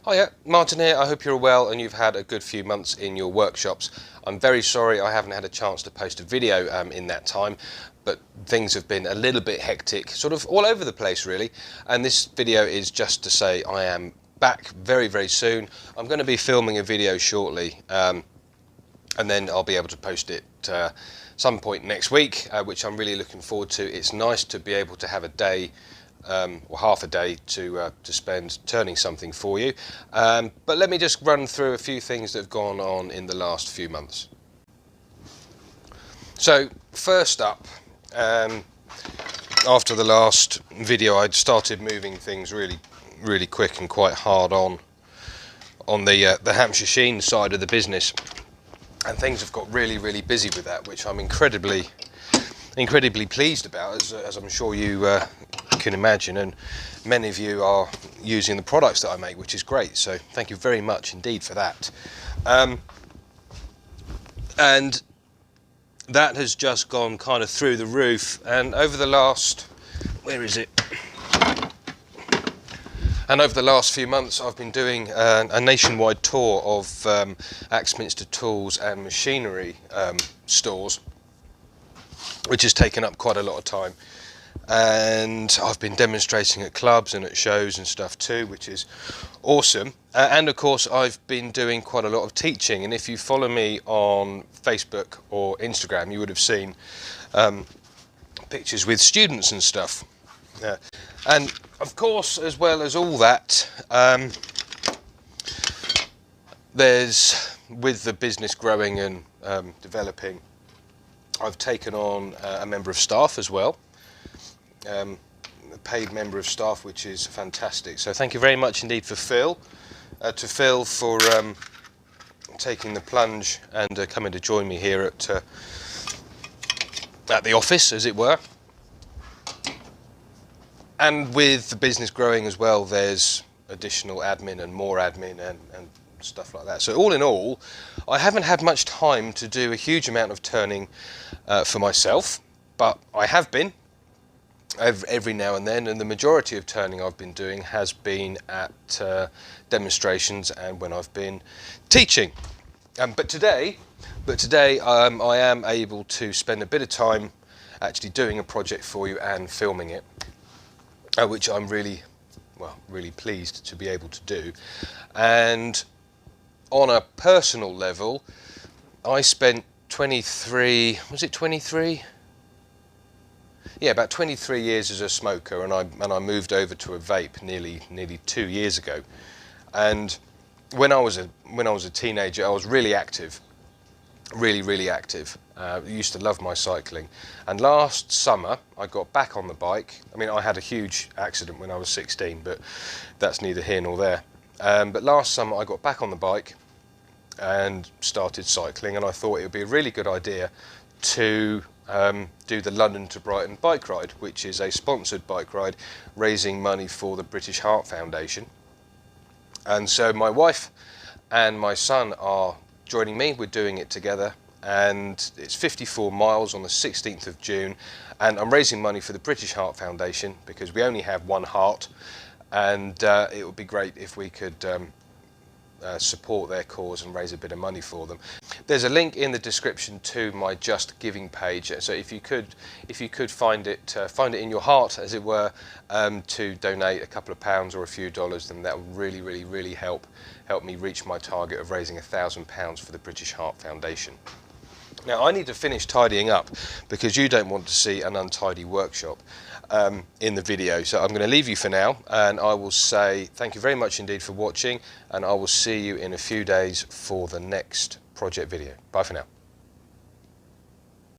Hiya, Martin here. I hope you're well and you've had a good few months in your workshops. I'm very sorry I haven't had a chance to post a video in that time, but things have been a little bit hectic, sort of all over the place really. And this video is just to say I am back very, very soon. I'm going to be filming a video shortly and then I'll be able to post it some point next week, which I'm really looking forward to. It's nice to be able to have a day or half a day to spend turning something for you. But let me just run through a few things that have gone on in the last few months. So first up, after the last video I'd started moving things really quick and quite hard on the Hampshire Sheen side of the business, and things have got really busy with that, which I'm incredibly pleased about, as I'm sure you can imagine, and many of you are using the products that I make, which is great, so thank you very much indeed for that. And that has just gone kind of through the roof, and over the last over the last few months I've been doing a nationwide tour of Axminster tools and machinery stores, which has taken up quite a lot of time. And I've been demonstrating at clubs and at shows and stuff too, which is awesome. And of course I've been doing quite a lot of teaching, and if you follow me on Facebook or Instagram you would have seen pictures with students and stuff. And of course, as well as all that, there's, with the business growing and developing, I've taken on a member of staff as well, a paid member of staff, which is fantastic. So thank you very much indeed for Phil, for taking the plunge and coming to join me here at the office, as it were. And with the business growing as well, there's additional admin and more admin and stuff like that. So all in all, I haven't had much time to do a huge amount of turning for myself, but I have been every now and then, and the majority of turning I've been doing has been at demonstrations and when I've been teaching. But today I am able to spend a bit of time actually doing a project for you and filming it, which I'm really pleased to be able to do. And on a personal level, I spent 23, was it 23? Yeah, about 23 years as a smoker, and I moved over to a vape nearly 2 years ago. And when I was a teenager, I was really active, really active. I used to love my cycling, and last summer I got back on the bike. I mean, I had a huge accident when I was 16, but that's neither here nor there. But last summer I got back on the bike and started cycling, and I thought it would be a really good idea to do the London to Brighton Bike Ride, which is a sponsored bike ride raising money for the British Heart Foundation. And so my wife and my son are joining me. We're doing it together, and it's 54 miles on the 16th of June, and I'm raising money for the British Heart Foundation because we only have one heart, and it would be great if we could support their cause and raise a bit of money for them. There's a link in the description to my Just Giving page, so if you could find it in your heart, as it were, to donate a couple of pounds or a few dollars, then that would really help me reach my target of raising £1,000 for the British Heart Foundation. Now I need to finish tidying up because you don't want to see an untidy workshop in the video, so I'm going to leave you for now, and I will say thank you very much indeed for watching, and I will see you in a few days for the next project video. Bye for now.